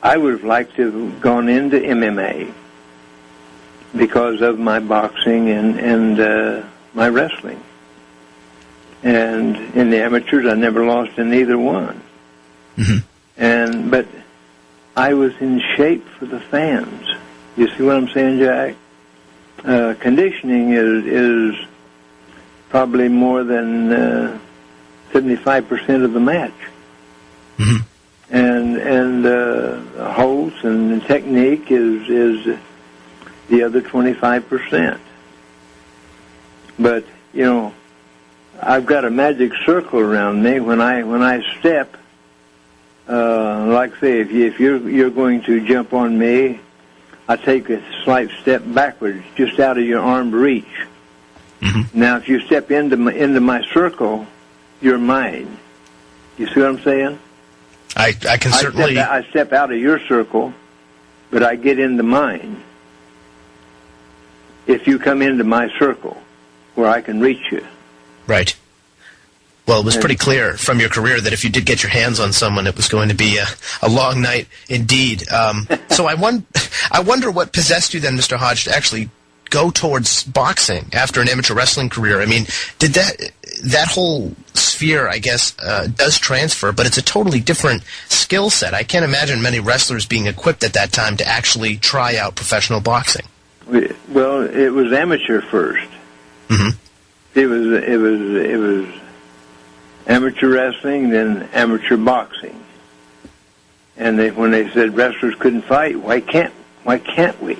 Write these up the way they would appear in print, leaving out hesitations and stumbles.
I would have liked to have gone into MMA because of my boxing and my wrestling. And in the amateurs, I never lost in either one. Mm-hmm. But I was in shape for the fans. You see what I'm saying, Jack? Conditioning is probably more than 75% of the match. Mm-hmm. And holds and technique is the other 25%. But you know, I've got a magic circle around me when I step. Like say, if you're going to jump on me, I take a slight step backwards, just out of your arm reach. Mm-hmm. Now, if you step into my circle, you're mine. You see what I'm saying? I can certainly... I step out of your circle, but I get into mine. If you come into my circle, where I can reach you. Right. Well, it was pretty clear from your career that if you did get your hands on someone, it was going to be a long night indeed. So I wonder what possessed you then, Mr. Hodge, to actually go towards boxing after an amateur wrestling career. I mean, did that whole sphere, I guess, does transfer, but it's a totally different skill set. I can't imagine many wrestlers being equipped at that time to actually try out professional boxing. Well, it was amateur first. Mm-hmm. It was amateur wrestling, then amateur boxing. And when they said wrestlers couldn't fight, why can't we?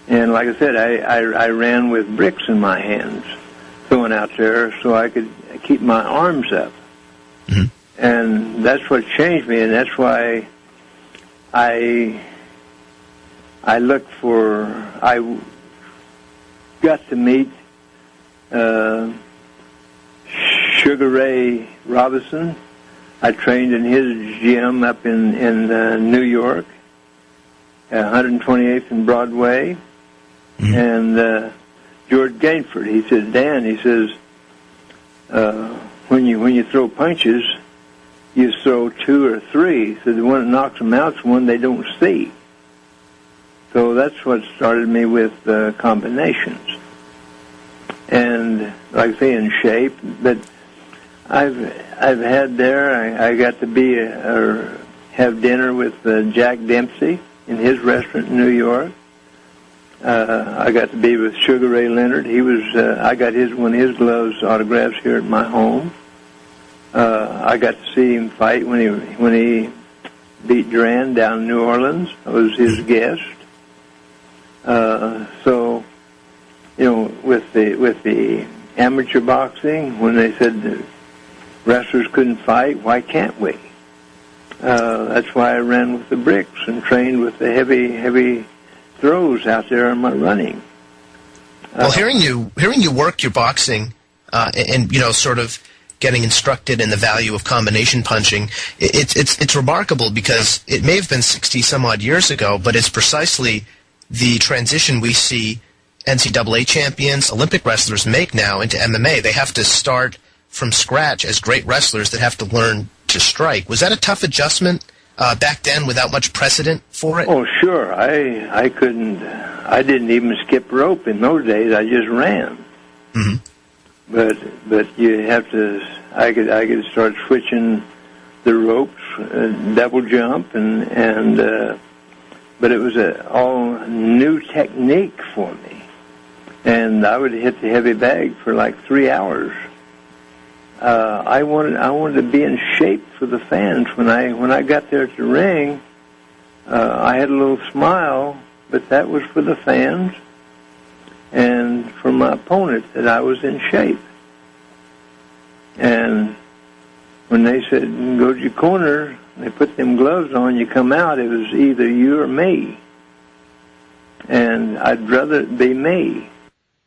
And like I said, I ran with bricks in my hands, throwing out there so I could keep my arms up. Mm-hmm. And that's what changed me, and that's why I got to meet Sugar Ray Robinson. I trained in his gym up in New York, 128th and Broadway. Mm-hmm. And George Gainford, he said, Dan, he says, when you throw punches, you throw 2 or 3. So the one that knocks them out is one they don't see. So that's what started me with combinations. And like I say, in shape, but I've had there. I got to be or have dinner with Jack Dempsey in his restaurant in New York. I got to be with Sugar Ray Leonard. He was. I got one of his gloves autographs here at my home. I got to see him fight when he beat Duran down in New Orleans. I was his guest. So, you know, with the amateur boxing, when they said that wrestlers couldn't fight, why can't we? That's why I ran with the bricks and trained with the heavy throws out there in my running. Well, hearing you work your boxing, and you know, sort of getting instructed in the value of combination punching, it's remarkable because it may have been 60 some odd years ago, but it's precisely the transition we see NCAA champions, Olympic wrestlers make now into MMA. They have to start from scratch as great wrestlers that have to learn to strike. Was that a tough adjustment back then without much precedent for it? Oh, sure. I didn't even skip rope in those days. I just ran. Mm-hmm. But you have to. I could start switching the ropes, double jump, and but it was all new technique for me, and I would hit the heavy bag for like 3 hours. I wanted to be in shape for the fans. When I got there at the ring, I had a little smile, but that was for the fans and for my opponent, that I was in shape. And when they said, go to your corner, they put them gloves on, you come out, it was either you or me. And I'd rather it be me.